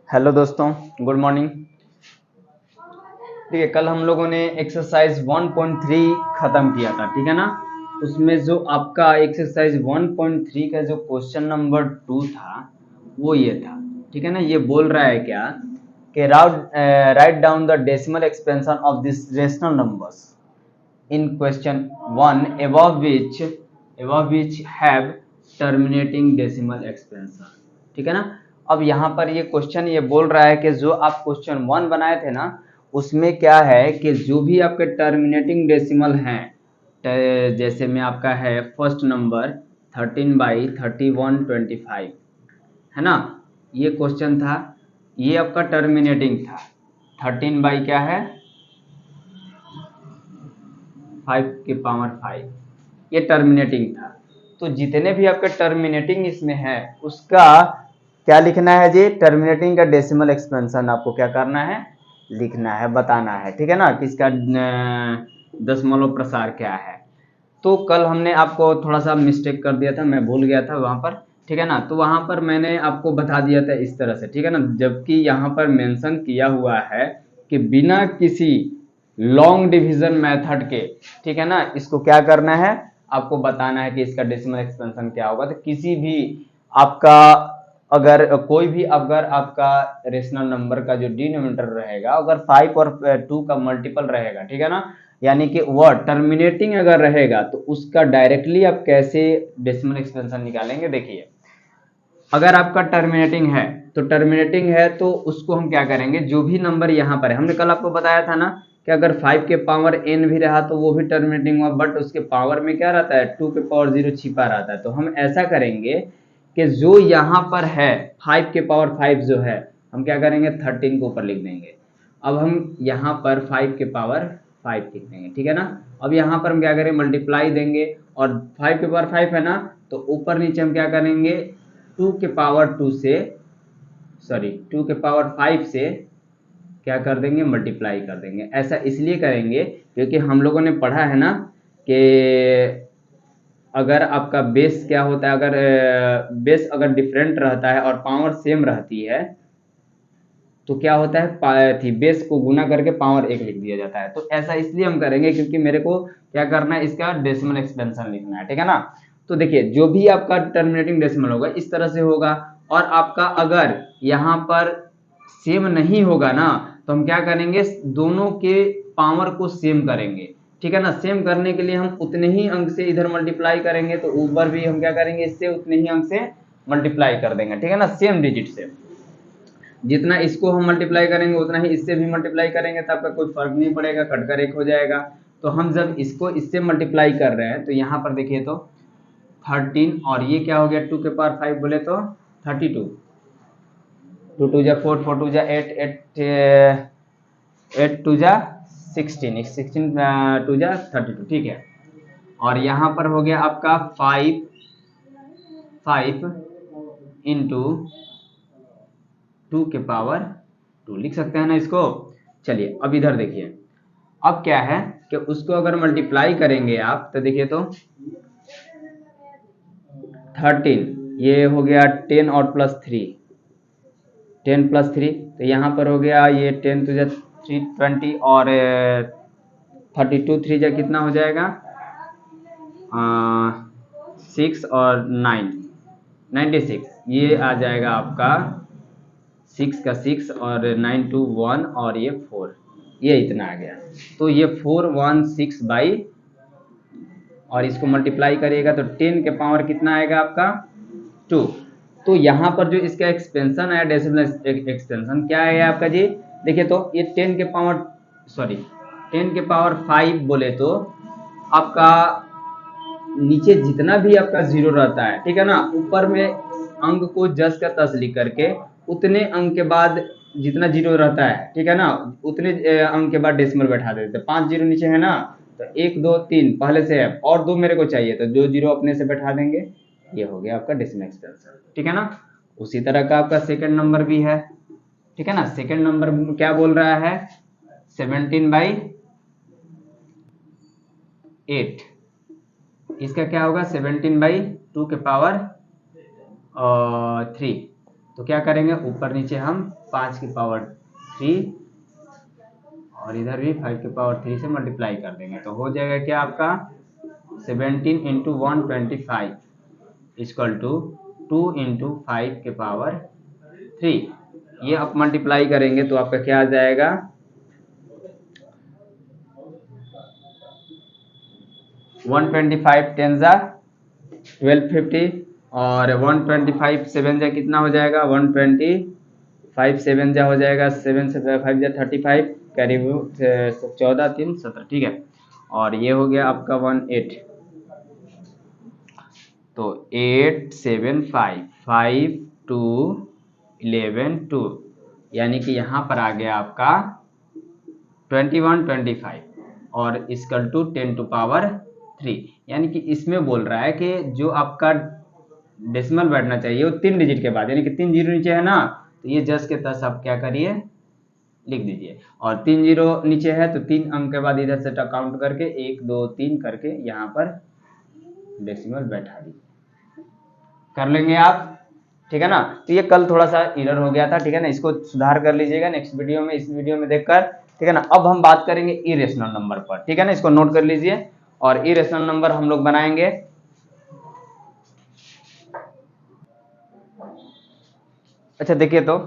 Hello दोस्तों, good morning. ठीक है, कल हम लोगों ने एक्सरसाइज 1.3 खत्म किया था, ठीक है ना। उसमें जो आपका एक्सरसाइज 1.3 का जो क्वेश्चन नंबर 2 था वो ये था, ठीक है ना। ये बोल रहा है क्या कि write down the decimal expansion of this rational numbers in question 1 above which have terminating decimal expansion, ठीक है ना। अब यहाँ पर ये क्वेश्चन ये बोल रहा है कि जो आप क्वेश्चन 1 बनाए थे ना, उसमें क्या है कि जो भी आपके टर्मिनेटिंग डेसिमल हैं, जैसे में आपका है फर्स्ट नंबर 13/3125, है ना। ये क्वेश्चन था, ये आपका टर्मिनेटिंग था। 13 बाई क्या है 5 ये टर्मिनेटिंग था। तो जितने भी आपके टर्मिनेटिंग इसमें है उसका क्या लिखना है जी, टर्मिनेटिंग का डेसिमल एक्सपेंशन आपको क्या करना है, लिखना है, बताना है, ठीक है ना, कि इसका दशमलव प्रसार क्या है। तो कल हमने आपको थोड़ा सा मिस्टेक कर दिया था, मैं भूल गया था वहां पर, ठीक है ना। तो वहां पर मैंने आपको बता दिया था इस तरह से, ठीक है ना। जबकि यहाँ पर मेंशन किया हुआ है कि बिना किसी लॉन्ग डिवीजन मेथड के, ठीक है ना, इसको क्या करना है, आपको बताना है कि इसका डेसिमल एक्सपेंशन क्या होगा। तो किसी भी आपका अगर कोई भी अगर आपका रेशनल नंबर का जो डिनोमिनेटर रहेगा अगर 5 और 2 का मल्टीपल रहेगा, ठीक है ना, यानी कि वह टर्मिनेटिंग अगर रहेगा तो उसका डायरेक्टली आप कैसे डेसिमल एक्सपेंशन निकालेंगे। देखिए, अगर आपका टर्मिनेटिंग है तो उसको हम क्या करेंगे, जो भी नंबर यहाँ पर है, हमने कल आपको बताया था ना कि अगर 5 के पावर n भी रहा तो वो भी टर्मिनेटिंग हुआ, बट उसके पावर में क्या रहता है 2 के पावर 0 छिपा रहता है। तो हम ऐसा करेंगे कि जो यहाँ पर है 5 के पावर 5 जो है, हम क्या करेंगे 13 को ऊपर लिख देंगे। अब हम यहाँ पर 5 के पावर 5 लिख देंगे, ठीक है ना। अब यहाँ पर हम क्या करेंगे, मल्टीप्लाई देंगे, और 5 के पावर 5 है ना, तो ऊपर नीचे हम क्या करेंगे 2 के पावर 2 से, सॉरी 2 के पावर 5 से क्या कर देंगे, मल्टीप्लाई कर देंगे। ऐसा इसलिए करेंगे क्योंकि हम लोगों ने पढ़ा है ना कि अगर आपका बेस क्या होता है, अगर बेस अगर डिफरेंट रहता है और पावर सेम रहती है तो क्या होता है, थी बेस को गुना करके पावर 1 लिख दिया जाता है। तो ऐसा इसलिए हम करेंगे क्योंकि मेरे को क्या करना है, इसका डेसिमल एक्सपेंशन लिखना है, ठीक है ना। तो देखिए, जो भी आपका टर्मिनेटिंग डेसिमल होगा इस तरह से होगा, और आपका अगर यहाँ पर सेम नहीं होगा ना तो हम क्या करेंगे, दोनों के पावर को सेम करेंगे, ठीक है ना। सेम करने के लिए हम उतने ही अंक से इधर मल्टीप्लाई करेंगे, तो ऊपर भी हम क्या करेंगे, इससे उतने ही अंक से मल्टीप्लाई कर देंगे, ठीक है ना, सेम डिजिट से। जितना इसको हम मल्टीप्लाई करेंगे उतना ही इससे भी मल्टीप्लाई करेंगे, तो आपका कोई फर्क नहीं पड़ेगा, कटकर 1 हो जाएगा। तो हम जब इसको इससे मल्टीप्लाई कर रहे हैं तो यहाँ पर देखिए तो 13, और ये क्या हो गया 2 के पावर 5 बोले तो 32, 2 2 जा 4, 4 2 जा 8, 8 2 जा 16, 16 2 जा 32, ठीक है। और यहाँ पर हो गया आपका 5 इंटू 2 के पावर 2 लिख सकते हैं ना इसको। चलिए अब इधर देखिए, अब क्या है कि उसको अगर मल्टीप्लाई करेंगे आप तो देखिए तो 13, ये हो गया 10 और प्लस 3, 10 प्लस 3, तो यहाँ पर हो गया ये 10 तो जा 320, और 32 3 जा कितना हो जाएगा 6 और 9 96, ये आ जाएगा आपका 6 का 6 और 9 2 1 और ये 4, ये इतना आ गया। तो ये 416 बाई, और इसको मल्टीप्लाई करिएगा तो 10 के पावर कितना आएगा आपका 2। तो यहाँ पर जो इसका एक्सपेंशन आया, डेसिमल एक्सपेंशन क्या है आपका जी, देखिए तो ये 10 के पावर, सॉरी 10 के पावर 5 बोले तो आपका नीचे जितना भी आपका जीरो रहता है, ठीक है ना, ऊपर में अंक को जस का तस लिख करके उतने अंक के बाद जितना जीरो रहता है, ठीक है ना, उतने अंक के बाद डेसिमल बैठा देते। 5 जीरो नीचे है ना, तो 1 2 3 पहले से है, और 2 मेरे को चाहिए, तो 2 जीरो अपने से बैठा देंगे। ये हो गया आपका डेसिमल एक्सपेंशन, ठीक है ना। उसी तरह का आपका सेकंड नंबर भी है, ठीक है ना। सेकंड नंबर क्या बोल रहा है 17/8, इसका क्या होगा 17/2 के पावर 3, तो क्या करेंगे, ऊपर नीचे हम 5 की पावर 3 और इधर भी 5 की पावर 3 से मल्टीप्लाई कर देंगे। तो हो जाएगा क्या आपका 17 इंटू 125 इक्वल टू 2 इंटू 5 के पावर 3। ये आप मल्टीप्लाई करेंगे तो आपका क्या आ जाएगा 125 10 जा 1250 और 125 7 जा कितना हो जाएगा 125 7 जा हो जाएगा 7 से 5 जा 35 करीब 14 3 17 ठीक है। और ये हो गया आपका 18 तो 8 7 5 5 2 11 2 यानी कि यहाँ पर आ गया आपका 21 25 और इक्वल टू 10 टू पावर 3। यानी कि इसमें बोल रहा है कि जो आपका डेसिमल बैठना चाहिए वो 3 डिजिट के बाद, यानी कि 3 जीरो नीचे है ना, तो ये जस के तस आप क्या करिए लिख दीजिए। और 3 जीरो नीचे है तो 3 अंक के बाद इधर से काउंट करके 1 2 3 करके यहाँ पर डेसिमल बैठा दीजिए। कर लेंगे आप, ठीक है ना। तो ये कल थोड़ा सा एरर हो गया था, ठीक है ना, इसको सुधार कर लीजिएगा नेक्स्ट वीडियो में, इस वीडियो में देखकर, ठीक है ना। अब हम बात करेंगे इरेशनल नंबर पर, ठीक है ना, इसको नोट कर लीजिए। और इरेशनल नंबर हम लोग बनाएंगे अच्छा देखिए, तो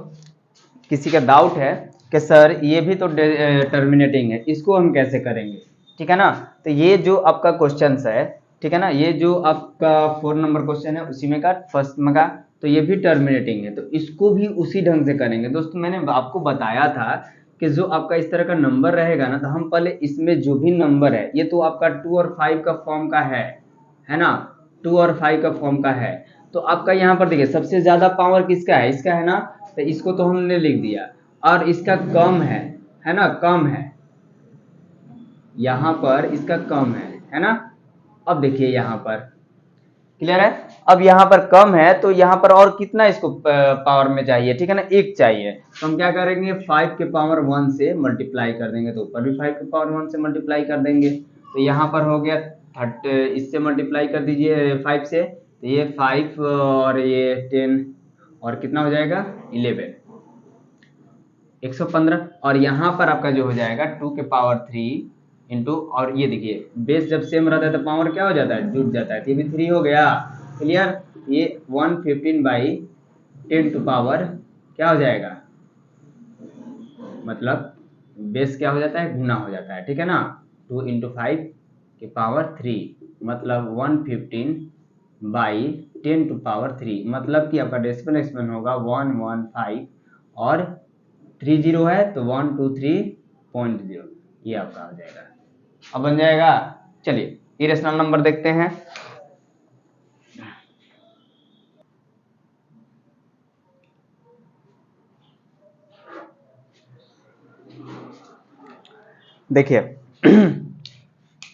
किसी का डाउट है कि सर ये भी तो टर्मिनेटिंग है, इसको हम कैसे करेंगे, ठीक है ना। तो ये जो आपका क्वेश्चन है, ठीक है ना, ये जो आपका 4 नंबर क्वेश्चन है उसी में का फर्स्ट में का, तो ये भी टर्मिनेटिंग है, तो इसको भी उसी ढंग से करेंगे। दोस्तों मैंने आपको बताया था कि जो आपका इस तरह का नंबर रहेगा ना, तो हम पहले इसमें जो भी नंबर है, ये तो आपका 2 और 5 का फॉर्म का है ना, 2 और 5 का फॉर्म का है। तो आपका यहाँ पर देखिए सबसे ज्यादा पावर किसका है, इसका है ना, तो इसको तो हमने लिख दिया। और इसका कम है ना, कम है, यहाँ पर इसका कम है ना। अब देखिए यहाँ पर क्लियर है, अब यहाँ पर कम है तो यहाँ पर और कितना इसको पावर में चाहिए, ठीक है ना, 1 चाहिए। तो हम क्या करेंगे 5 के पावर 1 से मल्टीप्लाई कर देंगे, तो ऊपर भी 5 के पावर 1 से मल्टीप्लाई कर देंगे। तो यहाँ पर हो गया 30, इससे मल्टीप्लाई कर दीजिए 5 से, तो ये 5 और ये 10 और कितना हो जाएगा 11 115। और यहाँ पर आपका जो हो जाएगा 2 के पावर 3 इंटू, और ये देखिए बेस जब सेम रहता है तो पावर क्या हो जाता है जुड़ जाता है, तो ये भी 3 हो गया क्लियर। ये 115 बाई 10 टू पावर क्या हो जाएगा, मतलब बेस क्या हो जाता है गुना हो जाता है, ठीक है ना। 2 इंटू 5 के पावर 3 मतलब 115 बाई 10 टू पावर 3, मतलब कि आपका डेसिमल एक्सपेंशन होगा 115 और 3 जीरो है तो 123.0, ये आपका हो जाएगा। अब बन जाएगा। चलिए इरेशनल नंबर देखते हैं। देखिए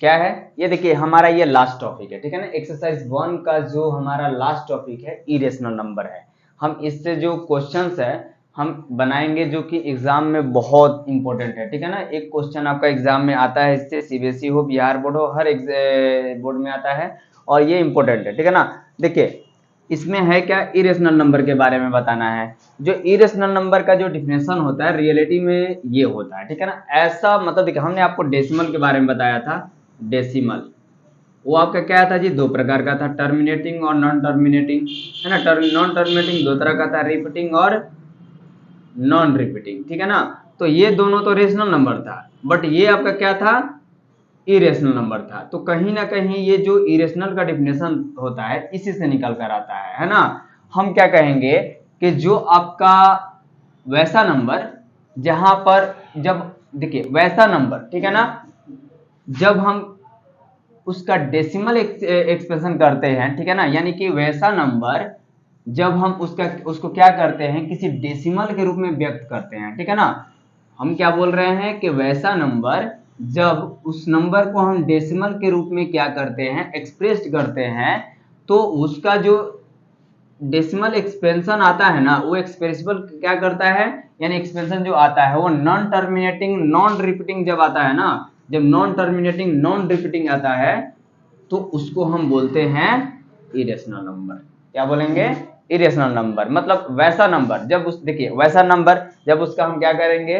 क्या है ये, देखिए हमारा ये लास्ट टॉपिक है, ठीक है ना, एक्सरसाइज 1 का जो हमारा लास्ट टॉपिक है इरेशनल नंबर है। हम इससे जो क्वेश्चंस है हम बनाएंगे जो कि एग्जाम में बहुत इंपॉर्टेंट है, ठीक है ना। एक क्वेश्चन आपका एग्जाम में आता है, इससे सीबीएसई हो बिहार बोर्ड हो हर बोर्ड में आता है और ये इंपॉर्टेंट है, ठीक है ना। देखिए इसमें है क्या, इरेशनल नंबर के बारे में बताना है। जो इरेशनल नंबर का जो डिफिनेशन होता है रियलिटी में ये होता है, ठीक है ना। ऐसा मतलब देखिए हमने आपको डेसिमल के बारे में बताया था, डेसिमल वो आपका क्या था जी, 2 प्रकार का था, टर्मिनेटिंग और नॉन टर्मिनेटिंग, है ना। नॉन टर्मिनेटिंग 2 तरह का था, रिपीटिंग और नॉन रिपीटिंग, ठीक है ना। तो ये दोनों तो रेशनल नंबर था, बट ये आपका क्या था इरेशनल नंबर था। तो कहीं ना कहीं ये जो इरेशनल का डिफिनेशन होता है इसी से निकल कर आता है ना। हम क्या कहेंगे कि जो आपका वैसा नंबर जहां पर जब देखिए वैसा नंबर, ठीक है ना, जब हम उसका डेसिमल एक्सप्रेशन करते हैं, ठीक है ना, यानी कि वैसा नंबर जब हम उसको क्या करते हैं किसी डेसिमल के रूप में व्यक्त करते हैं, ठीक है ना। हम क्या बोल रहे हैं कि वैसा नंबर जब उस नंबर को हम डेसिमल के रूप में क्या करते हैं एक्सप्रेस करते हैं, तो उसका जो डेसिमल एक्सपेंशन आता है ना वो एक्सप्रेसिबल क्या करता है, यानी एक्सपेंशन जो आता है वो नॉन टर्मिनेटिंग नॉन रिपीटिंग जब आता है ना, जब नॉन टर्मिनेटिंग नॉन रिपीटिंग आता है तो उसको हम बोलते हैं इरेशनल नंबर। क्या बोलेंगे इरेशनल नंबर मतलब वैसा नंबर जब उस देखिए वैसा नंबर जब उसका हम क्या करेंगे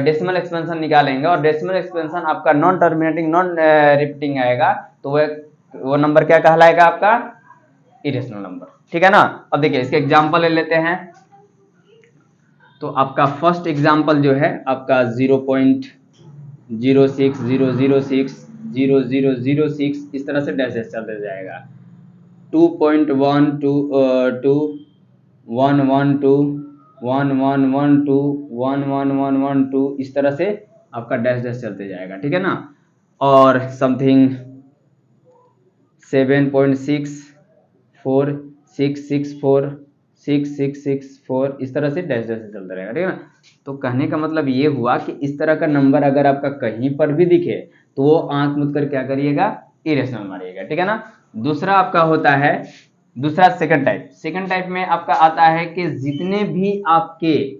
डेसिमल एक्सपेंशन निकालेंगे और डेसिमल एक्सपेंशन आपका नॉन टर्मिनेटिंग नॉन रिपीटिंग आएगा तो वो नंबर क्या कहलाएगा आपका इरेशनल नंबर। ठीक है ना। अब देखिए इसके एग्जांपल ले लेते हैं। तो आपका फर्स्ट एग्जांपल जो है आपका 0.06006 इस तरह से डैश डैश चलते जाएगा। 2.122 112 1112 11112 इस तरह से आपका डैश डैश चलते जाएगा। ठीक है ना। और समथिंग 7.64664 6664 इस तरह से डैश डैश चलता रहेगा। ठीक है ना। तो कहने का मतलब ये हुआ कि इस तरह का नंबर अगर आपका कहीं पर भी दिखे तो वो आंख मूंद कर क्या करिएगा इरेशनल मारिएगा। ठीक है ना। दूसरा आपका होता है दूसरा सेकंड टाइप में आपका आता है कि जितने भी आपके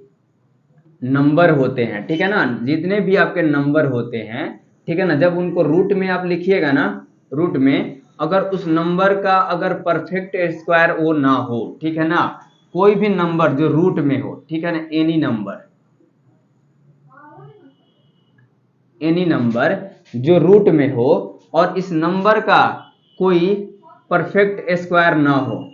नंबर होते हैं, ठीक है ना, जितने भी आपके नंबर होते हैं, ठीक है ना, जब उनको रूट में आप लिखिएगा ना, रूट में अगर उस नंबर का अगर परफेक्ट स्क्वायर वो ना हो, ठीक है ना, कोई भी नंबर जो रूट में हो, ठीक है ना, एनी नंबर जो रूट में हो और इस नंबर का कोई परफेक्ट स्क्वायर ना हो,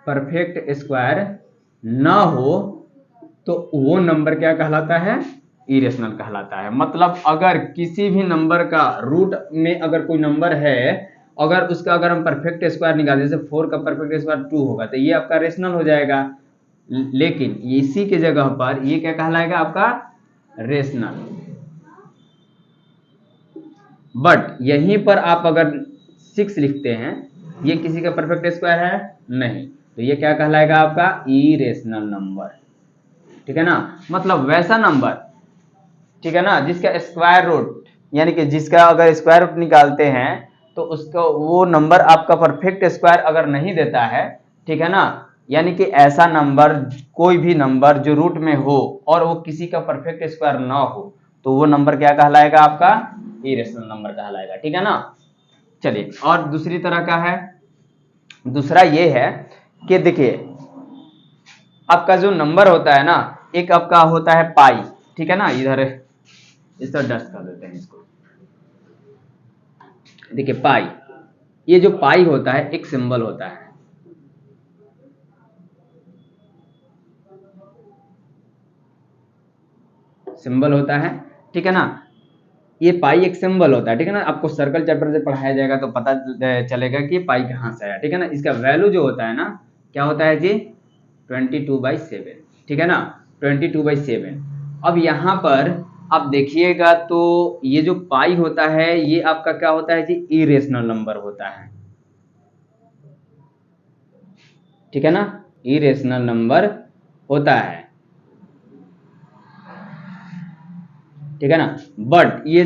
परफेक्ट स्क्वायर ना हो तो वो नंबर क्या कहलाता है इरेशनल कहलाता है। मतलब अगर किसी भी नंबर का रूट में अगर कोई नंबर है अगर उसका अगर हम परफेक्ट स्क्वायर निकाल जैसे 4 का परफेक्ट स्क्वायर 2 होगा तो ये आपका रेशनल हो जाएगा। लेकिन इसी के जगह पर ये क्या कहलाएगा आपका रेशनल। बट यहीं पर आप अगर 6 लिखते हैं ये किसी का परफेक्ट स्क्वायर है नहीं तो ये क्या कहलाएगा आपका इरेशनल नंबर। ठीक है ना। मतलब वैसा नंबर, ठीक है ना, जिसका स्क्वायर रूट यानी कि जिसका अगर स्क्वायर रूट निकालते हैं तो उसका वो नंबर आपका परफेक्ट स्क्वायर अगर नहीं देता है, ठीक है ना, यानी कि ऐसा नंबर कोई भी नंबर जो रूट में हो और वो किसी का परफेक्ट स्क्वायर ना हो तो वो नंबर क्या कहलाएगा आपका इरेशनल नंबर कहलाएगा। ठीक है ना। चलिए और दूसरी तरह का है, दूसरा ये है कि देखिए आपका जो नंबर होता है ना एक आपका होता है पाई, ठीक है ना, इधर इस तरह डस्ट कर देते हैं इसको। देखिए पाई, ये जो पाई होता है एक सिंबल होता है, सिंबल होता है, ठीक है ना, ये पाई एक सिंबल होता है, ठीक है ना। आपको सर्कल चैप्टर से पढ़ाया जाएगा तो पता चलेगा कि पाई कहाँ से आया, ठीक है ना। इसका वैल्यू जो होता है ना क्या होता है जी 22/7, ठीक है ना, 22/7। अब यहाँ पर आप देखिएगा तो ये जो पाई होता है ये आपका क्या होता है जी इरेशनल नंबर होता है, ठीक है ना, इरेशनल नंबर होता है, ठीक है ना। बट ये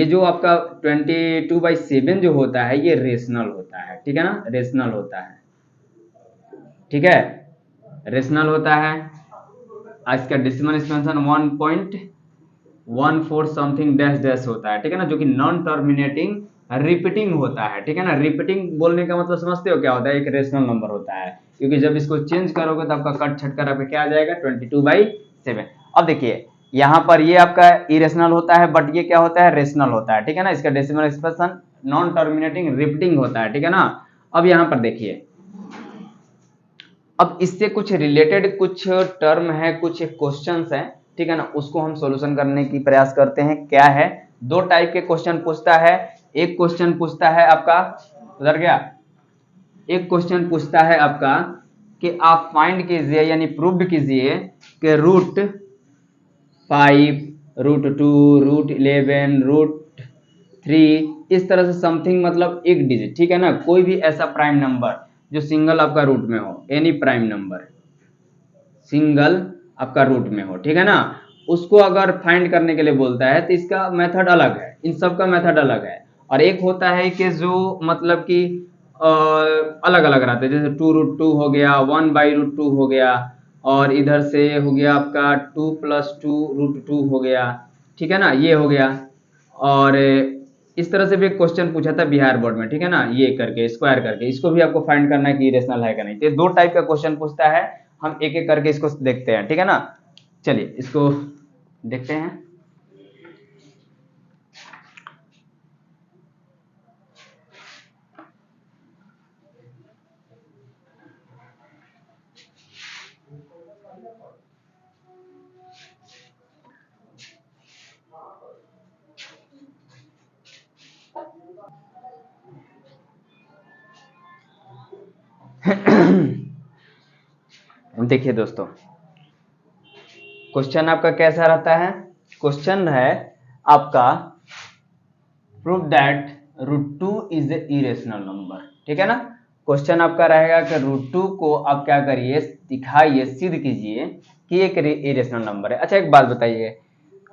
जो आपका 22/7 जो होता है ये रेशनल होता है, ठीक है ना, रेशनल होता है, ठीक है, रेशनल होता है। आज का decimal expansion 1.14 something dash dash होता है, ठीक है ना, जो कि नॉन टर्मिनेटिंग रिपीटिंग होता है, ठीक है ना। रिपीटिंग बोलने का मतलब समझते हो क्या होता है, एक रेशनल नंबर होता है, क्योंकि जब इसको चेंज करोगे तो आपका कट छट कर आपका क्या आ जाएगा 22/7। अब देखिए यहाँ पर ये आपका इरेशनल होता है बट ये क्या होता है रेशनल होता है, ठीक है ना। इसका decimal expression non terminating repeating होता है, ठीक है ना। अब यहाँ पर देखिए अब इससे कुछ रिलेटेड कुछ टर्म है, कुछ क्वेश्चंस हैं, ठीक है ना, उसको हम सॉल्यूशन करने की प्रयास करते हैं। क्या है, दो टाइप के क्वेश्चन पूछता है। एक क्वेश्चन पूछता है आपका उधर गया, एक क्वेश्चन पूछता है आपका कि आप फाइंड कीजिए यानी प्रूव कीजिए कि √5 √2 √11 √3 इस तरह से समथिंग मतलब एक डिजिट, ठीक है ना, कोई भी ऐसा प्राइम नंबर जो सिंगल आपका रूट में हो, एनी प्राइम नंबर सिंगल आपका रूट में हो, ठीक है ना, उसको अगर फाइंड करने के लिए बोलता है तो इसका मेथड अलग है, इन सब का मेथड अलग है। और एक होता है कि जो मतलब कि अलग अलग रहते हैं, जैसे 2 √2 हो गया, 1/√2 हो गया, और इधर से हो गया आपका 2+2√2 हो गया, ठीक है ना, ये हो गया। और इस तरह से भी एक क्वेश्चन पूछा था बिहार बोर्ड में, ठीक है ना, ये करके स्क्वायर करके, इसको भी आपको फाइंड करना है कि इरेशनल है कि नहीं। तो ये दो टाइप का क्वेश्चन पूछता है, हम एक एक करके इसको देखते हैं, ठीक है ना। चलिए इसको देखते हैं। देखिए दोस्तों, क्वेश्चन आपका कैसा रहता है। क्वेश्चन है आपका prove that √2 is a irrational number, ठीक है ना। क्वेश्चन आपका रहेगा कि √2 को आप क्या करिए, दिखाइए, सिद्ध कीजिए कि एक इरेशनल नंबर है। अच्छा एक बात बताइए,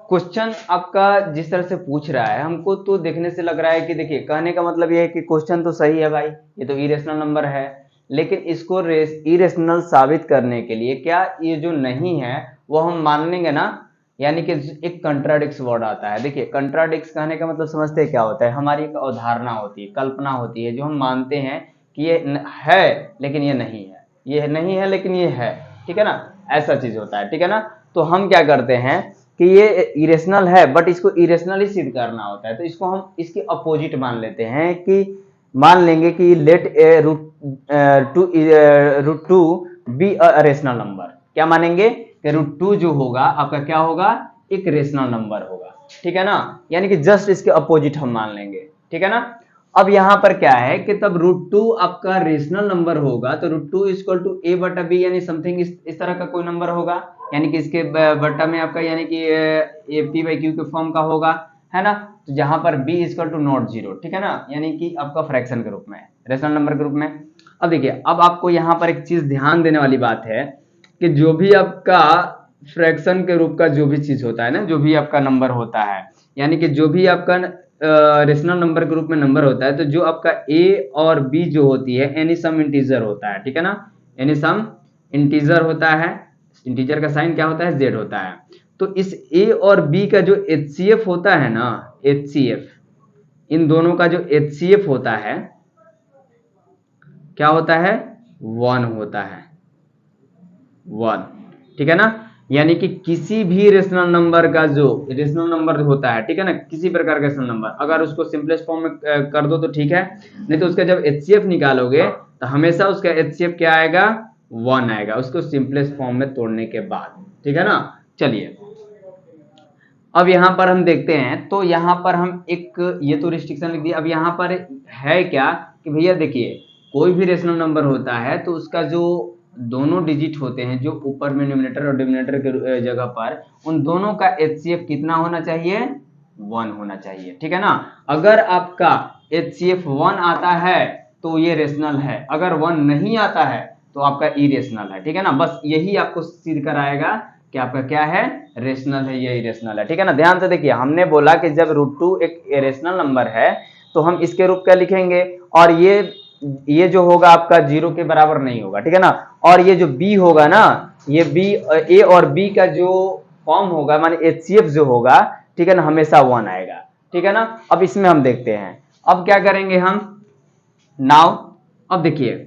क्वेश्चन आपका जिस तरह से पूछ रहा है हमको तो देखने से लग रहा है कि देखिए, कहने का मतलब ये है कि क्वेश्चन तो सही है भाई, ये तो इरेशनल नंबर है, लेकिन इसको इरेशनल साबित करने के लिए क्या ये जो नहीं है वो हम मान लेंगे ना, यानी कि एक कंट्राडिक्स वर्ड आता है। देखिए कंट्राडिक्स कहने का मतलब समझते हैं क्या होता है, हमारी एक अवधारणा होती है, कल्पना होती है, जो हम मानते हैं कि ये है लेकिन ये नहीं है, ये नहीं है लेकिन ये है, ठीक है ना, ऐसा चीज होता है, ठीक है ना। तो हम क्या करते हैं कि ये इरेशनल है बट इसको इरेशनल ही सिद्ध करना होता है, तो इसको हम इसके अपोजिट मान लेते हैं कि मान लेंगे कि let √2 be a rational number. क्या मानेंगे कि √2 जो होगा आपका क्या होगा, एक रेशनल नंबर होगा, ठीक है ना, यानी कि जस्ट इसके अपोजिट हम मान लेंगे, ठीक है ना। अब यहां पर क्या है कि तब √2 आपका रेशनल नंबर होगा तो √2 इक्वल टू a/b, यानी समथिंग इस तरह का कोई नंबर होगा, यानी कि इसके बट्टा में आपका यानी कि ये p/q के फॉर्म का होगा, है ना। तो जहां पर b equal to not zero, ठीक है ना, यानी कि आपका फ्रैक्शन के रूप में, रेशनल नंबर के रूप में। अब देखिए, अब आपको यहाँ पर एक चीज ध्यान देने वाली बात है कि जो भी आपका फ्रैक्शन के रूप का जो भी चीज होता है ना, जो भी आपका नंबर होता है, यानी कि जो भी आपका रेशनल नंबर के रूप में नंबर होता है, तो जो आपका a और b जो होती है एनी सम इंटीजर होता है, ठीक है ना, एनी सम इंटीजर होता है, इंटीजर का साइन क्या होता है, z होता है। तो इस a और b का जो HCF होता है ना, HCF, इन दोनों का जो HCF होता है क्या होता है, 1 होता है, 1, ठीक है ना। यानी कि किसी भी रेशनल नंबर का जो रेशनल नंबर होता है, ठीक है ना, किसी प्रकार का रेशनल नंबर, अगर उसको सिंपलेस्ट फॉर्म में कर दो तो ठीक है, नहीं तो उसका जब HCF निकालोगे तो हमेशा उसका HCF क्या आएगा, 1 आएगा, उसको सिंपलेस्ट फॉर्म में तोड़ने के बाद, ठीक है ना। चलिए अब यहां पर हम देखते हैं, तो यहां पर हम एक ये तो रिस्ट्रिक्शन लिख दिया। अब यहां पर है क्या कि भैया देखिए, कोई भी रेशनल नंबर होता है तो उसका जो दोनों डिजिट होते हैं, जो ऊपर में न्यूमरेटर और डिनोमिनेटर के जगह पर, उन दोनों का HCF कितना होना चाहिए, 1 होना चाहिए, ठीक है ना। अगर आपका HCF 1 आता है तो ये रेशनल है, अगर 1 नहीं आता है तो आपका इरेशनल है, ठीक है ना। बस यही आपको सिद्ध कराएगा कि आपका क्या है, रेशनल है, ये इरेशनल है, ठीक है ना। ध्यान से देखिए, हमने बोला कि जब √2 एक इरेशनल नंबर है तो हम इसके रूप क्या लिखेंगे, और ये जो होगा आपका 0 के बराबर नहीं होगा, ठीक है ना। और ये जो b होगा ना, ये b, a और b का जो फॉर्म होगा माने HCF जो होगा, ठीक है ना, हमेशा 1 आएगा, ठीक है ना। अब इसमें हम देखते हैं, अब क्या करेंगे हम नाउ, अब देखिए,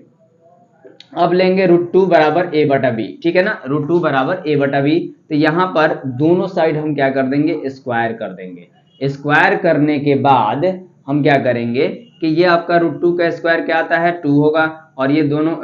अब लेंगे √2 बराबर a/b, ठीक है ना, √2 बराबर a/b। तो यहां पर दोनों साइड हम क्या कर देंगे, स्क्वायर कर देंगे। स्क्वायर करने के बाद हम क्या करेंगे कि ये आपका √2 का स्क्वायर क्या आता है, 2 होगा, और ये दोनों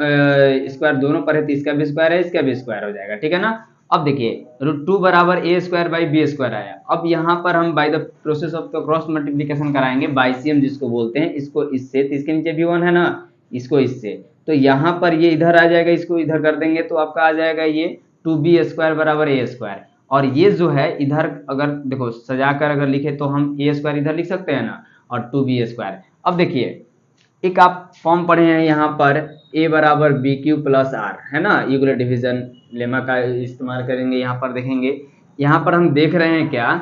स्क्वायर दोनों पर है तो इसका भी स्क्वायर है, इसका भी स्क्वायर हो जाएगा, ठीक है ना। अब देखिए √2 बराबर a² आया। अब यहाँ पर हम by the process of the cross multiplication कराएंगे, बाइसियम जिसको बोलते हैं, इसको इससे, तो इसके नीचे भी 1 है ना, इसको इससे, तो यहाँ पर ये इधर आ जाएगा, इसको इधर कर देंगे तो आपका आ जाएगा ये 2b² बराबर a²। और ये जो है इधर अगर देखो सजाकर अगर लिखे तो हम a² इधर लिख सकते हैं ना, और 2b²। अब देखिए एक आप फॉर्म पढ़े हैं यहाँ पर a बराबर BQ + R, है ना, यूक्लिड डिवीजन लेमा का इस्तेमाल करेंगे। यहाँ पर देखेंगे, यहाँ पर हम देख रहे हैं क्या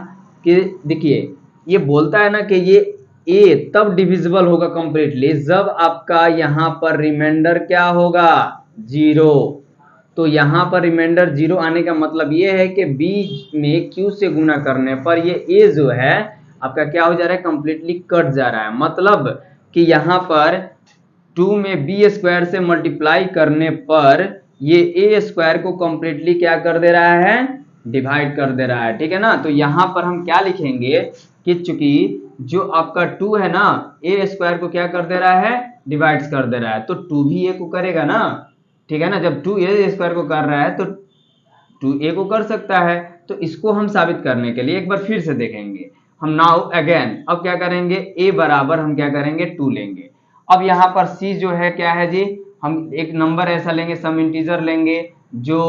कि देखिए ये बोलता है ना कि ये a तब डिविजिबल होगा कंप्लीटली जब आपका यहाँ पर रिमाइंडर क्या होगा, 0, तो यहाँ पर रिमाइंडर 0 आने का मतलब ये है कि b में q से गुना करने पर ये a जो है आपका क्या हो जा रहा है, कंप्लीटली कट जा रहा है। मतलब कि यहाँ पर 2 में b स्क्वायर से मल्टीप्लाई करने पर ये a स्क्वायर को कंप्लीटली क्या कर दे रहा है, डिवाइड कर दे रहा है। ठीक है ना। तो यहाँ पर हम क्या लिखेंगे कि चूंकि जो आपका 2 है ना, a स्क्वायर को क्या कर दे रहा है, डिवाइड कर दे रहा है, तो 2 भी a को करेगा ना। ठीक है ना। जब 2 a स्क्वायर को कर रहा है तो 2a को कर सकता है। तो इसको हम साबित करने के लिए एक बार फिर से देखेंगे हम। नाउ अगेन अब क्या करेंगे, a बराबर हम क्या करेंगे, 2 लेंगे। अब यहाँ पर c जो है क्या है जी, हम एक नंबर ऐसा लेंगे, सम इंटीजर लेंगे जो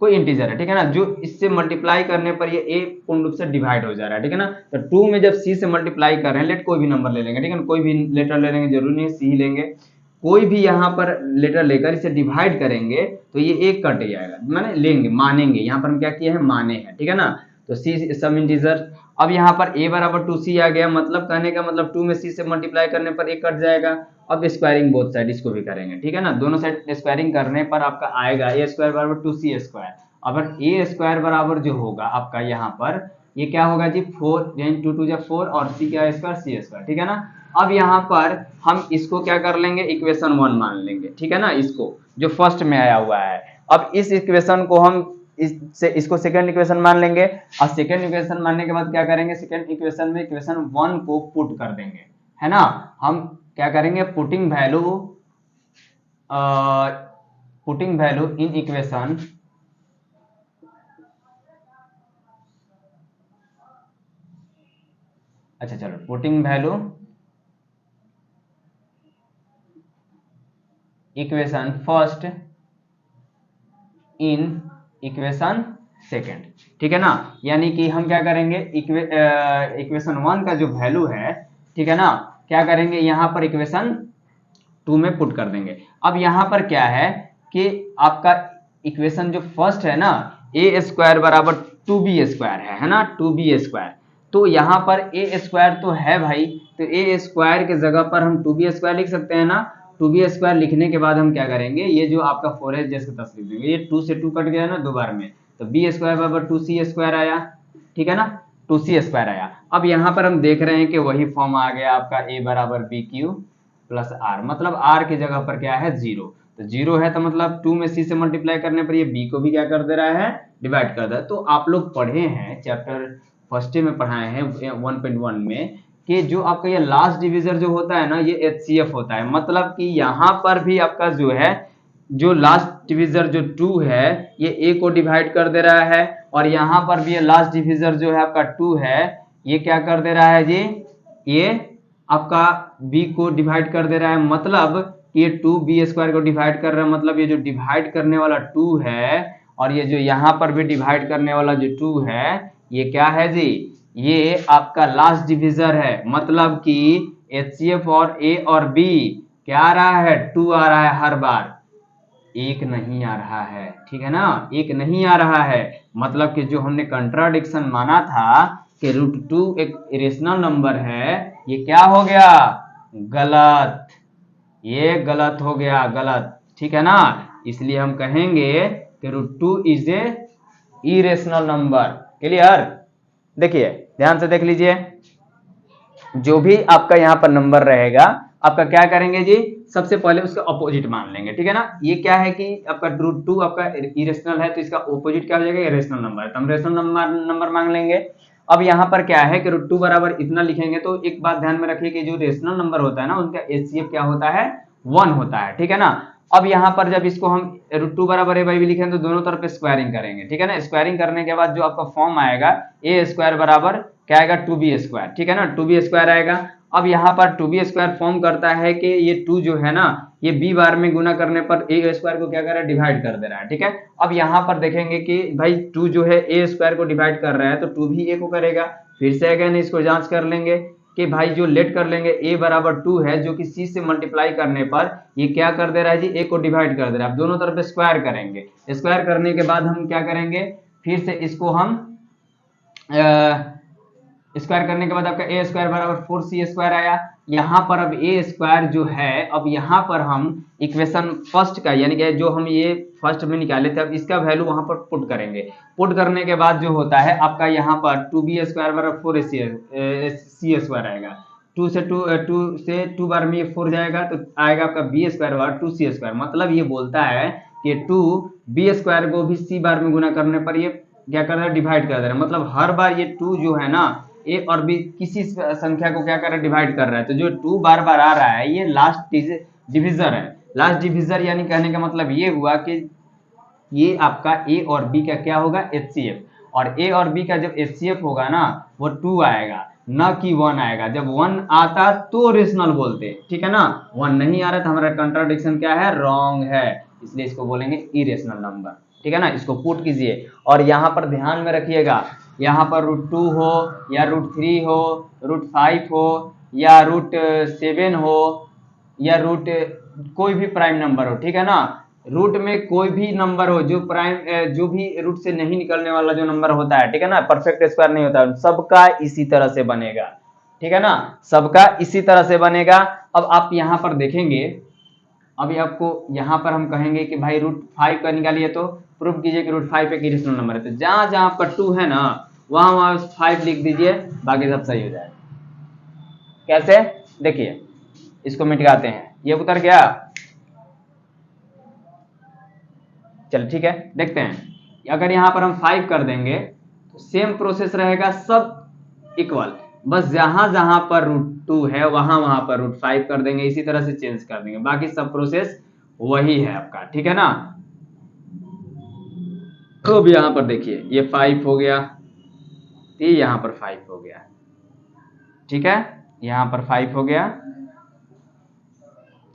कोई इंटीजर है। ठीक है ना, जो इससे मल्टीप्लाई करने पर ये a पूर्ण रूप से डिवाइड हो जा रहा है। ठीक है ना। तो 2 में जब c से मल्टीप्लाई कर रहे हैं, लेट कोई भी नंबर ले लेंगे। ठीक है ना, कोई भी लेटर ले लेंगे, जरूरी नहीं c ही लेंगे, कोई भी यहाँ पर लेटर लेकर इसे डिवाइड करेंगे तो ये एक कट जाएगा, माने लेंगे, मानेंगे। यहाँ पर हम क्या किए हैं, माने हैं। ठीक है ना। तो c सम इंटीजर। अब यहाँ पर a बराबर 2c आ गया, मतलब कहने का मतलब 2 में c से मल्टीप्लाई करने पर एक कट जाएगा। अब स्क्वायरिंग बोथ साइड इसको भी करेंगे। ठीक है ना, दोनों साइड स्क्वायरिंग करने पर आपका आएगा a स्क्वायर बराबर 2c स्क्वायर। अगर a स्क्वायर बराबर जो होगा आपका यहाँ पर ये क्या होगा जी, 4 यानी 2 2 4 और c क्या स्क्वायर, c स्क्वायर। ठीक है ना। अब यहाँ पर हम इसको क्या कर लेंगे, इक्वेशन 1 मान लेंगे। ठीक है ना, इसको जो फर्स्ट में आया हुआ है। अब इस इक्वेशन को हम इसको सेकंड इक्वेशन मान लेंगे, और सेकंड इक्वेशन मानने के बाद क्या करेंगे, सेकंड इक्वेशन में इक्वेशन 1 को पुट कर देंगे। है ना, हम क्या करेंगे, पुटिंग वैल्यू इन इक्वेशन अच्छा चलो, putting value equation first in equation second. ठीक है ना, यानी कि हम क्या करेंगे, इक्वेशन 1 का जो वैल्यू है, ठीक है ना, क्या करेंगे, यहाँ पर इक्वेशन 2 में पुट कर देंगे। अब यहाँ पर क्या है कि आपका इक्वेशन जो फर्स्ट है ना, a स्क्वायर बराबर 2b स्क्वायर है ना, 2b स्क्वायर। तो यहाँ पर a स्क्वायर तो है भाई, तो a स्क्वायर के जगह पर हम 2b स्क्वायर लिख सकते हैं ना। 2b स्क्वायर लिखने के बाद हम क्या करेंगे, ये जो आपका 4h जैसे तस्वीर देंगे, ये 2 से 2 कट गया ना दो बार में, तो b स्क्वायर बराबर 2c स्क्वायर आया। ठीक है ना, 2c स्क्वायर आया। अब यहाँ पर हम देख रहे हैं कि वही फॉर्म आ गया आपका, a बराबर बी क्यू प्लस आर, मतलब r की जगह पर क्या है, 0। तो 0 है तो मतलब 2 में c से मल्टीप्लाई करने पर ये b को भी क्या कर दे रहा है, डिवाइड कर दे रहा है। तो आप लोग पढ़े हैं चैप्टर फर्स्ट में पढ़ाए हैं 1.1 में कि जो आपका ये लास्ट डिविजर जो होता है ना, ये HCF होता है। मतलब कि यहाँ पर भी आपका जो है, जो लास्ट डिविजर जो 2 है, ये a को डिवाइड कर दे रहा है, और यहाँ पर भी ये लास्ट डिविजर जो है आपका 2 है, ये क्या कर दे रहा है जी, ये आपका b को डिवाइड कर दे रहा है। मतलब ये 2b स्क्वायर को डिवाइड कर रहा है, मतलब ये जो डिवाइड करने वाला 2 है, और ये जो यहाँ पर भी डिवाइड करने वाला जो 2 है, ये क्या है जी, ये आपका लास्ट डिविजर है। मतलब कि HCF और a और b क्या आ रहा है, 2 आ रहा है हर बार, एक नहीं आ रहा है। ठीक है ना, एक नहीं आ रहा है। मतलब कि जो हमने कंट्राडिक्शन माना था कि √2 एक इरेशनल नंबर है, ये क्या हो गया, गलत, ये गलत हो गया, गलत। ठीक है ना, इसलिए हम कहेंगे कि √2 is a irrational number. Clear. देखिए ध्यान से देख लीजिए, जो भी आपका यहाँ पर नंबर रहेगा, आपका क्या करेंगे जी, सबसे पहले उसका अपोजिट मान लेंगे। ठीक है ना, ये क्या है कि आपका √2 आपका इरेशनल है, तो इसका अपोजिट क्या हो जाएगा, रेशनल नंबर, तो हम रेशनल नंबर मांग लेंगे। अब यहाँ पर क्या है कि √2 बराबर इतना लिखेंगे, तो एक बात ध्यान में रखिए कि जो रेशनल नंबर होता है ना, उनका HCF क्या होता है, 1 होता है। ठीक है ना। अब यहाँ पर जब इसको हम √2 बराबर a बाई बी लिखेंगे, तो दोनों तरफ स्क्वायरिंग करेंगे। ठीक है ना, स्क्वायरिंग करने के बाद जो आपका फॉर्म आएगा, a स्क्वायर बराबर क्या आएगा, 2b स्क्वायर। ठीक है ना, 2b स्क्वायर आएगा। अब यहाँ पर 2b स्क्वायर फॉर्म करता है कि ये 2 जो है ना, ये b बार में गुना करने पर a स्क्वायर को क्या कर रहा है, डिवाइड कर दे रहा है। ठीक है। अब यहाँ पर देखेंगे कि भाई 2 जो है a स्क्वायर को डिवाइड कर रहा है, तो 2 भी a को करेगा। फिर से अगेन इसको जांच कर लेंगे कि भाई जो लेट कर लेंगे, a बराबर 2 है, जो कि c से मल्टीप्लाई करने पर ये क्या कर दे रहा है जी, a को डिवाइड कर दे रहा है। अब दोनों तरफ स्क्वायर करेंगे। स्क्वायर करने के बाद हम क्या करेंगे, फिर से इसको हम स्क्वायर करने के बाद आपका a स्क्वायर बराबर 4c स्क्वायर आया। यहाँ पर अब ए स्क्वायर जो है, अब यहाँ पर हम इक्वेशन फर्स्ट का यानी कि जो हम ये फर्स्ट में निकाले थे, अब इसका वैल्यू वहां पर पुट करेंगे। पुट करने के बाद जो होता है आपका यहाँ पर 2b स्क्वायर बराबर 4ac आएगा। 2 बार में ये 4 जाएगा तो आएगा आपका b स्क्वायर बराबर 2c स्क्वायर। मतलब ये बोलता है कि 2b स्क्वायर को भी c बार में गुना करने पर ये क्या कर रहा है, डिवाइड कर दे रहा है। मतलब हर बार ये 2 जो है ना, ए और बी किसी संख्या को क्या कर रहा है, डिवाइड कर रहा है। तो जो 2 बार बार आ रहा है ये लास्ट डिविजर है। लास्ट डिविजर यानी कहने का मतलब ये हुआ कि ये आपका ए और बी का क्या होगा, एचसीएफ। और ए और बी का जब एचसीएफ होगा ना वो 2 आएगा, न कि 1 आएगा। जब 1 आता तो रेशनल बोलते, ठीक है ना। 1 नहीं आ रहा तो हमारा कंट्राडिक्शन क्या है, रॉन्ग है, इसलिए इसको बोलेंगे इरेशनल नंबर, ठीक है ना। इसको पुट कीजिए और यहाँ पर ध्यान में रखिएगा, यहाँ पर √2 हो या √3 हो, √5 हो या √7 हो या रूट कोई भी प्राइम नंबर हो, ठीक है ना। रूट में कोई भी नंबर हो जो प्राइम जो भी रूट से नहीं निकलने वाला जो नंबर होता है, ठीक है ना, परफेक्ट स्क्वायर नहीं होता, सबका इसी तरह से बनेगा, ठीक है ना, सबका इसी तरह से बनेगा। अब आप यहाँ पर देखेंगे, अभी आपको यहाँ पर हम कहेंगे कि भाई √5 का निकालिए, तो प्रूफ कीजिए कि √5 एक इरेशनल नंबर है। तो जहां जहां आपका 2 है ना वहां 5 लिख दीजिए, बाकी सब सही हो जाएगा। कैसे, देखिए इसको मिटाते हैं, ये उतर गया। चलो ठीक है, देखते हैं। अगर यहाँ पर हम 5 कर देंगे तो सेम प्रोसेस रहेगा, सब इक्वल, बस जहां जहां पर √2 है वहां वहां पर √5 कर देंगे, इसी तरह से चेंज कर देंगे, बाकी सब प्रोसेस वही है आपका, ठीक है ना। तो अब यहाँ पर देखिए ये 5 हो गया, ये यहाँ पर 5 हो गया, ठीक है, यहाँ पर 5 हो गया,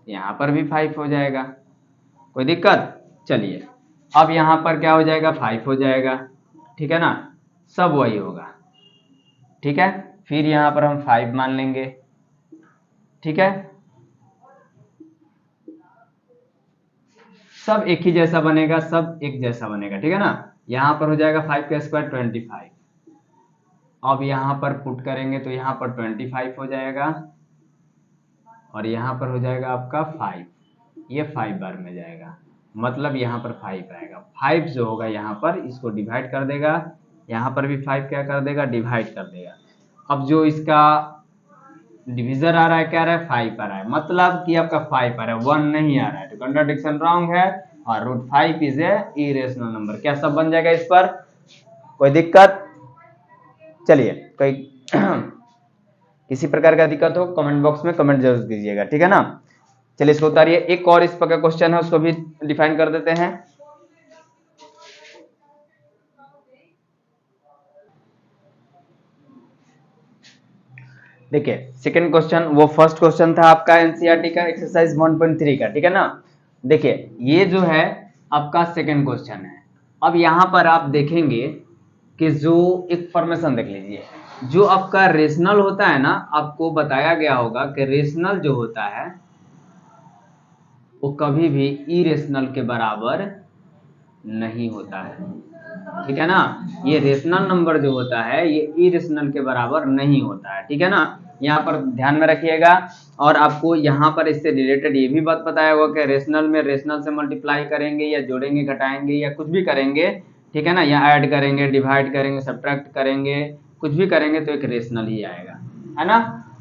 यहाँ पर भी 5 हो जाएगा, कोई दिक्कत। चलिए अब यहाँ पर क्या हो जाएगा, 5 हो जाएगा, ठीक है ना, सब वही होगा, ठीक है। फिर यहाँ पर हम 5 मान लेंगे, ठीक है, सब एक ही जैसा बनेगा, सब एक जैसा बनेगा, ठीक है ना। यहाँ पर हो जाएगा 5 का स्क्वायर 25। अब यहाँ पर पुट करेंगे तो यहाँ पर 25 हो जाएगा और यहाँ पर हो जाएगा आपका 5, ये 5 बार में जाएगा, मतलब यहाँ पर 5 आएगा। 5 जो होगा यहाँ पर इसको डिवाइड कर देगा, यहाँ पर भी 5 क्या कर देगा, डिवाइड कर देगा। अब जो इसका डिविजर आ रहा है क्या आ रहा है, 5 आ रहा है, मतलब कि आपका 5 आ रहा है, 1 नहीं आ रहा है, तो कंट्राडिक्शन रॉन्ग है और √5 इज ए इरेशनल नंबर। क्या सब बन जाएगा इस पर, कोई दिक्कत। चलिए कोई किसी प्रकार का दिक्कत हो कमेंट बॉक्स में कमेंट जरूर कीजिएगा, ठीक है ना। चलिए इसको उतारिए, एक और इस पर का क्वेश्चन है उसको भी डिफाइन कर देते हैं। देखिए सेकंड क्वेश्चन, वो फर्स्ट क्वेश्चन था आपका एनसीईआरटी का एक्सरसाइज 1.3 का, ठीक है ना। देखिए ये जो है आपका सेकंड क्वेश्चन है। अब यहाँ पर आप देखेंगे कि जो एक फॉर्मेशन देख लीजिए, जो आपका रेशनल होता है ना, आपको बताया गया होगा कि रेशनल जो होता है वो कभी भी इरेशनल के बराबर नहीं होता है, ठीक है ना। ये रेशनल नंबर जो होता है ये इरेशनल के बराबर नहीं होता है, ठीक है ना, यहाँ पर ध्यान में रखिएगा। और आपको यहाँ पर इससे रिलेटेड ये भी बात बताया होगा कि रेशनल में रेशनल से मल्टीप्लाई करेंगे या जोड़ेंगे घटाएंगे या कुछ भी करेंगे, ठीक है ना, या ऐड करेंगे डिवाइड करेंगे सब्ट्रैक्ट करेंगे, कुछ भी करेंगे तो एक रेशनल ही आएगा, है ना।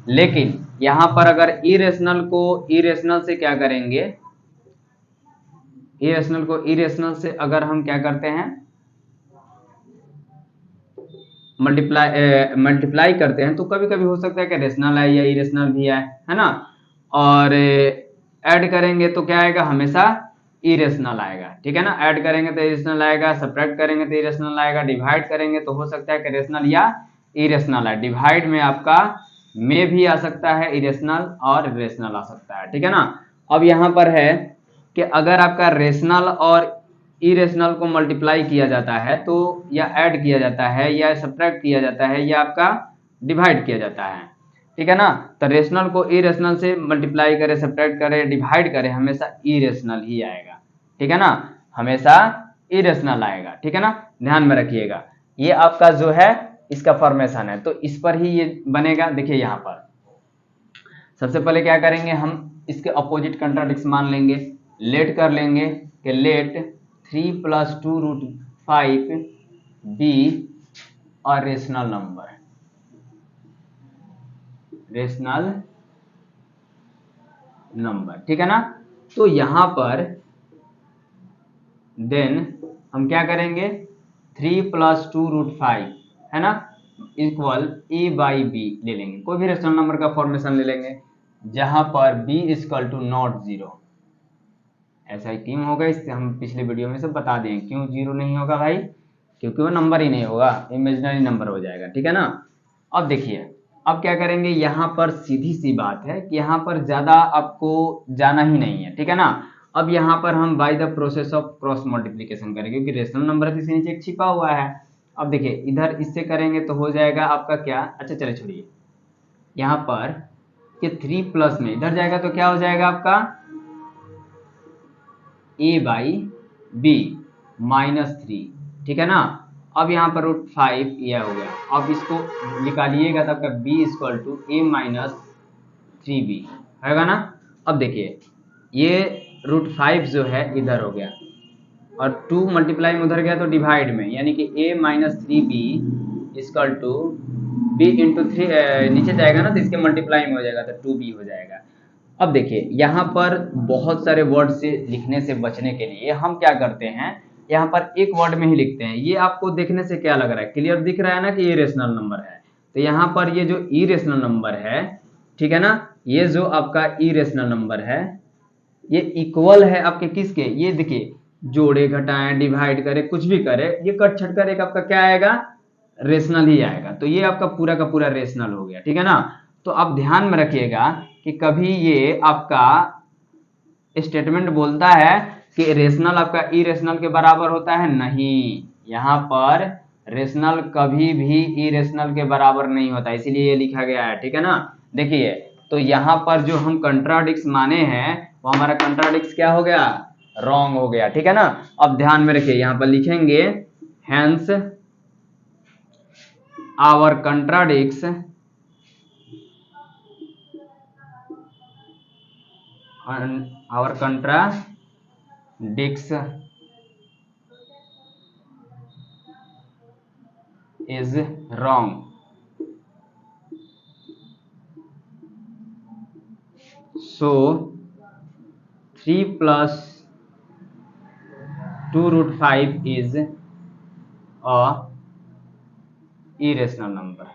लेकिन यहाँ पर अगर इरेशनल को इरेशनल से क्या करेंगे, इरेशनल को इरेशनल से अगर हम क्या करते हैं, मल्टीप्लाई करते हैं, तो कभी कभी हो सकता है कि रेशनल आए या इरेशनल भी आए, है ना। और ऐड करेंगे तो क्या आएगा, हमेशा इरेशनल आएगा, ठीक है ना। ऐड करेंगे तो इरेशनल आएगा, सब्ट्रैक्ट करेंगे तो इरेशनल आएगा, डिवाइड करेंगे तो हो सकता है कि रेशनल या इरेशनल आए। डिवाइड में आपका में भी आ सकता है इरेशनल और रेशनल आ सकता है, ठीक है ना। अब यहाँ पर है कि अगर आपका रेशनल और इरेशनल को मल्टीप्लाई किया जाता है तो या ऐड किया जाता है या सब्ट्रैक्ट किया जाता है या आपका डिवाइड किया जाता है, ठीक है ना। तो रेशनल को इरेशनल से मल्टीप्लाई करे सब्ट्रैक्ट करे डिवाइड करे हमेशा इरेशनल ही आएगा, ठीक है ना, हमेशा इरेशनल आएगा, ठीक है ना, ध्यान में रखिएगा। ये आपका जो है इसका फॉर्मेशन है, तो इस पर ही ये बनेगा। देखिए यहाँ पर सबसे पहले क्या करेंगे, हम इसके अपोजिट कंट्राडिक्शन मान लेंगे, लेट कर लेंगे कि let 3 + 2√5 be a rational number, rational number, ठीक है ना। तो यहां पर देन हम क्या करेंगे, 3 + 2√5 है ना इक्वल a/b ले लेंगे, कोई भी रेशनल नंबर का फॉर्मेशन ले लेंगे जहां पर b = नॉट 0। ऐसा क्यों होगा, इससे हम पिछले वीडियो में से बता दें क्यों 0 नहीं होगा भाई, क्योंकि वो नंबर ही नहीं होगा, इमेजिनरी नंबर हो जाएगा, ठीक है ना। अब देखिए, अब क्या करेंगे, यहाँ पर सीधी सी बात है कि यहाँ पर ज्यादा आपको जाना ही नहीं है, ठीक है ना। अब यहाँ पर हम by the process of cross multiplication करेंगे, क्योंकि रेशनल नंबर इसके नीचे एक छिपा हुआ है। अब देखिए, इधर इससे करेंगे तो हो जाएगा आपका क्या, अच्छा चले छोड़िए, यहाँ पर ये 3 प्लस में इधर जाएगा तो क्या हो जाएगा आपका a/b -3, ठीक है ना। अब यहाँ पर √5 यह हो गया, अब इसको निकालिएगा तब का b = a - 3b होगा ना। अब देखिए, ये √5 जो है इधर हो गया और 2 मल्टीप्लाई में उधर गया तो डिवाइड में, यानी कि a - 3b = b × 3 नीचे जाएगा ना तो इसके मल्टीप्लाई में हो जाएगा तो 2b हो जाएगा। अब देखिए, यहाँ पर बहुत सारे वर्ड से लिखने से बचने के लिए हम क्या करते हैं, यहाँ पर एक वर्ड में ही लिखते हैं। ये आपको देखने से क्या लग रहा है, क्लियर दिख रहा है ना कि ये रेशनल नंबर है। तो यहाँ पर ये जो इरेशनल नंबर है, ठीक है ना, ये जो आपका इरेशनल नंबर है ये इक्वल है आपके किसके, ये देखिए जोड़े घटाएं डिवाइड करे कुछ भी करे, ये कट छट कर एक आपका क्या आएगा, रेशनल ही आएगा। तो ये आपका पूरा का पूरा रेशनल हो गया, ठीक है ना। तो आप ध्यान में रखिएगा कि कभी ये आपका स्टेटमेंट बोलता है कि रेशनल आपका इरेशनल के बराबर होता है, नहीं, यहाँ पर रेशनल कभी भी इरेशनल के बराबर नहीं होता, इसीलिए ये लिखा गया है, ठीक है ना। देखिए, तो यहाँ पर जो हम कंट्राडिक्स माने हैं वो हमारा कंट्राडिक्स क्या हो गया, रॉन्ग हो गया, ठीक है ना। अब ध्यान में रखिए, यहाँ पर लिखेंगे hence our contradicts is wrong. So 3 + 2√5 is a irrational number.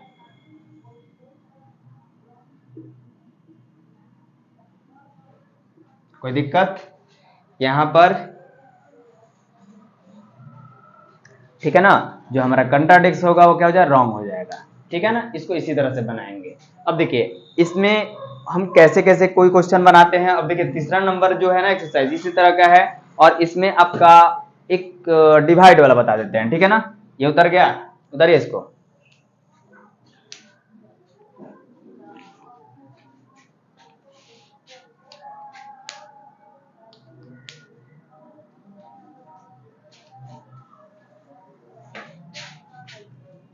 कोई दिक्कत यहाँ पर, ठीक है ना। जो हमारा कंट्राडिक्स होगा वो क्या हो जाएगा, रॉन्ग हो जाएगा, ठीक है ना। इसको इसी तरह से बनाएंगे। अब देखिए, इसमें हम कैसे कैसे कोई क्वेश्चन बनाते हैं। अब देखिए, तीसरा नंबर जो है ना एक्सरसाइज इसी तरह का है, और इसमें आपका एक डिवाइड वाला बता देते हैं, ठीक है ना। ये उतर गया, उतारिए इसको।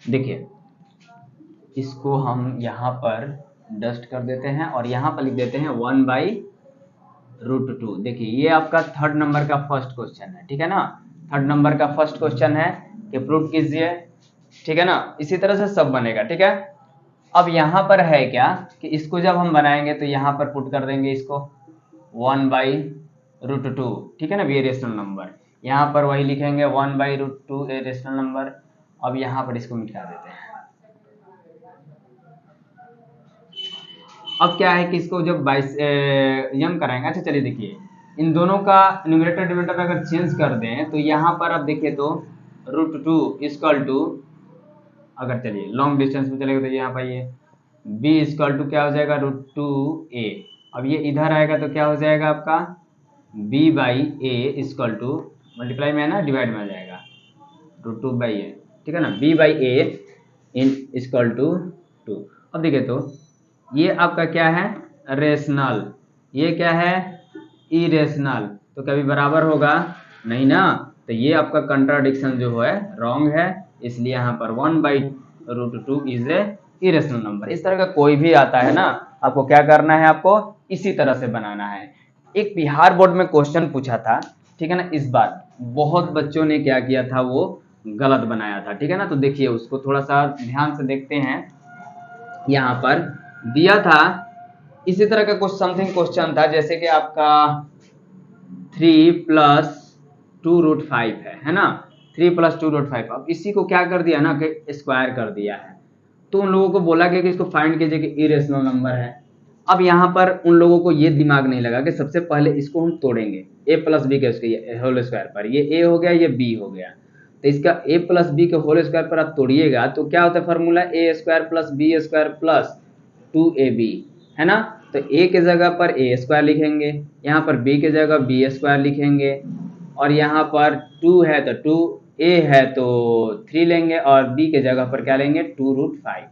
देखिए, इसको हम यहाँ पर डस्ट कर देते हैं और यहाँ पर लिख देते हैं 1/√2। देखिए, ये आपका थर्ड नंबर का फर्स्ट क्वेश्चन है, ठीक है ना। थर्ड नंबर का फर्स्ट क्वेश्चन है कि प्रूव कीजिए, ठीक है ना। इसी तरह से सब बनेगा, ठीक है। अब यहाँ पर है क्या कि इसको जब हम बनाएंगे तो यहाँ पर पुट कर देंगे इसको 1/√2, ठीक है ना, ये रेशनल नंबर। यहाँ पर वही लिखेंगे 1/√2 ए रेशनल नंबर। अब यहाँ पर इसको मिटा देते हैं। अब क्या है कि इसको जब यम कराएंगे, अच्छा चलिए देखिए, इन दोनों का न्यूमरेटर डिनोमिनेटर अगर चेंज कर दें तो यहाँ पर अब देखिए तो √2 = अगर चलिए लॉन्ग डिस्टेंस में चलेगा तो यहाँ पर ये b = क्या हो जाएगा, √2a। अब ये इधर आएगा तो क्या हो जाएगा आपका b/a = मल्टीप्लाई में है ना, डिवाइड में आ जाएगा √2/a, ठीक है ना, b/a = 2। अब देखिए, तो ये आपका क्या है, रेशनल, ये क्या है, इरेशनल, तो कभी बराबर होगा नहीं ना। तो ये आपका कंट्राडिक्शन जो है रॉन्ग है, इसलिए यहाँ पर 1/√2 इज ए इरेशनल नंबर। इस तरह का कोई भी आता है ना आपको क्या करना है, आपको इसी तरह से बनाना है। एक बिहार बोर्ड में क्वेश्चन पूछा था, ठीक है ना, इस बार बहुत बच्चों ने क्या किया था, वो गलत बनाया था, ठीक है ना। तो देखिए उसको थोड़ा सा ध्यान से देखते हैं। यहाँ पर दिया था इसी तरह का कुछ समथिंग क्वेश्चन था, जैसे कि आपका 3 + 2√5 है ना, 3 + 2√5। अब इसी को क्या कर दिया ना कि स्क्वायर कर दिया है। तो उन लोगों को बोला गया कि इसको फाइंड कीजिए कि इरेशनल नंबर है। अब यहाँ पर उन लोगों को ये दिमाग नहीं लगा कि सबसे पहले इसको हम तोड़ेंगे a + b के होल स्क्वायर पर। ये a हो गया, ये b हो गया, तो इसका a + b के होल स्क्वायर पर आप तोड़िएगा तो क्या होता है फॉर्मूला, a² + b² + 2ab, है ना। तो a के जगह पर a² लिखेंगे, यहाँ पर b के जगह b² लिखेंगे, और यहाँ पर 2 है तो 2, a है तो 3 लेंगे, और b के जगह पर क्या लेंगे, 2√5।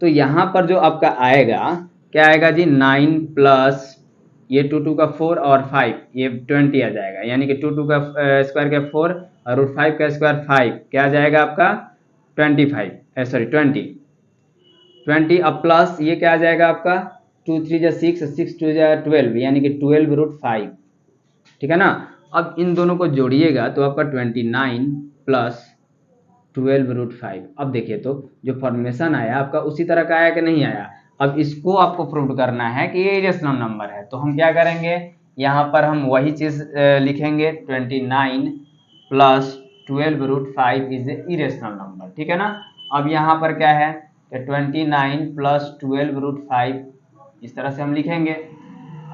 तो यहाँ पर जो आपका आएगा क्या आएगा जी, 9 + ये 2 2 का 4 और 5 ये 20 आ जाएगा, यानी कि 2 2 का स्क्वायर का 4 और √5 का स्क्वायर 5, क्या आ जाएगा आपका 25, सॉरी 20। अब प्लस ये क्या आ जाएगा आपका 2 3 जा 6, 6 2 जा 12, यानी कि 12√5, ठीक है ना। अब इन दोनों को जोड़िएगा तो आपका 29 + 12√5। अब देखिए तो जो फॉर्मेशन आया आपका उसी तरह का आया कि नहीं आया। अब इसको आपको प्रूव करना है कि ये इरेशनल नंबर है, तो हम क्या करेंगे, यहाँ पर हम वही चीज लिखेंगे, 29 + 12√5 इज ए इरेशनल नंबर, ठीक है ना। अब यहाँ पर क्या है, 29 + 12√5 इस तरह से हम लिखेंगे।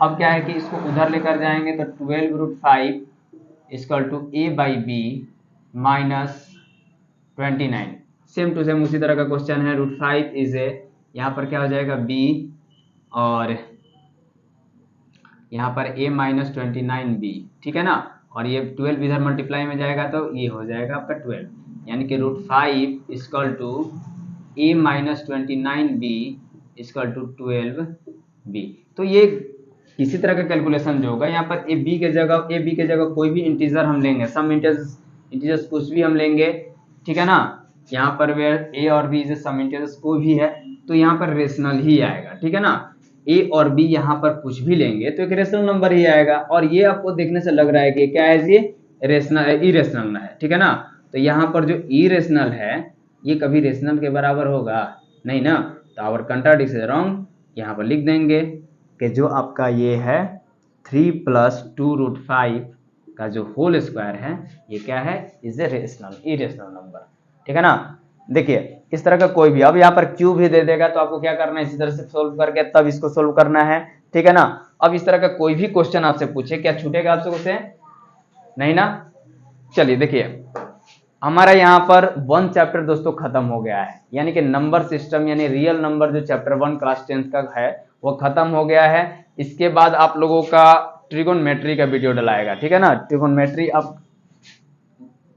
अब क्या है कि इसको उधर लेकर जाएंगे तो 12√5 = a/b - 29, सेम टू सेम उसी तरह का क्वेश्चन है। √5 इज ए, यहाँ पर क्या हो जाएगा b, और यहाँ पर a - 29b, ठीक है ना। और ये 12 इधर मल्टीप्लाई में जाएगा तो ये हो जाएगा आपका 12, यानी कि √5 = a - 29b = 12b। तो ये किसी तरह का कैलकुलेशन जो होगा, यहाँ पर a b के जगह कोई भी इंटीजर हम लेंगे, सम इंटीजर्स कुछ भी हम लेंगे, ठीक है ना। यहाँ पर a और b इज सम इंटीजर्स कोई भी है तो यहाँ पर रेशनल ही आएगा, ठीक है ना। a और b यहाँ पर कुछ भी लेंगे तो एक रेशनल नंबर ही आएगा, और ये आपको देखने से लग रहा है कि क्या है, ये इरेशनल है, ठीक है ना। तो यहाँ पर जो इरेशनल है ये कभी रेशनल के बराबर होगा नहीं ना, तो आवर कंट्राडिक्शन इज रॉन्ग। यहाँ पर लिख देंगे कि जो आपका ये है 3 + 2√5 का जो होल स्क्वायर है ये क्या है, इज ए इरेशनल नंबर, ठीक है ना। देखिए इस तरह का कोई भी, अब यहाँ पर क्यूब भी दे देगा तो आपको क्या करना है, इसी तरह से सोल्व करके तब इसको सोल्व करना है, ठीक है ना। अब इस तरह का कोई भी क्वेश्चन आपसे पूछे, क्या छूटेगा आपसे क्वेश्चन, नहीं ना। चलिए देखिए हमारा यहाँ पर 1 चैप्टर दोस्तों खत्म हो गया है, यानी कि नंबर सिस्टम यानी रियल नंबर जो चैप्टर 1 क्लास 10 का है वो खत्म हो गया है। इसके बाद आप लोगों का ट्रिगोनमेट्री का वीडियो डलाएगा, ठीक है ना।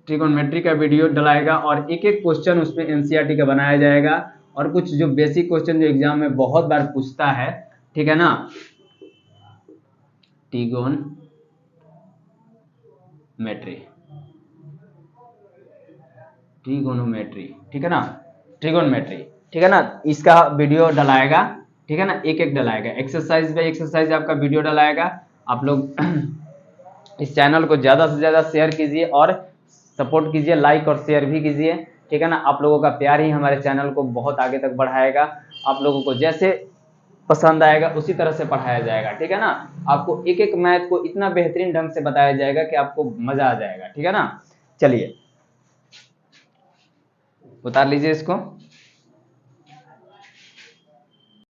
ट्रिगोनमेट्री का वीडियो डलाएगा और एक एक क्वेश्चन उसमें एनसीईआरटी का बनाया जाएगा, और कुछ जो बेसिक क्वेश्चन जो एग्जाम में बहुत बार पूछता है, ठीक है ना, ट्रिगोनोमेट्री, ठीक है ना, ट्रिगोनमेट्री, ठीक है ना, इसका वीडियो डलाएगा, ठीक है ना, एक एक डलाएगा, एक्सरसाइज बाय एक्सरसाइज आपका वीडियो डलाएगा। आप लोग इस चैनल को ज़्यादा से ज़्यादा शेयर कीजिए और सपोर्ट कीजिए, लाइक और शेयर भी कीजिए, ठीक है ना। आप लोगों का प्यार ही हमारे चैनल को बहुत आगे तक बढ़ाएगा। आप लोगों को जैसे पसंद आएगा उसी तरह से पढ़ाया जाएगा, ठीक है ना। आपको एक एक मैथ को इतना बेहतरीन ढंग से बताया जाएगा कि आपको मजा आ जाएगा, ठीक है ना। चलिए उतार लीजिए इसको।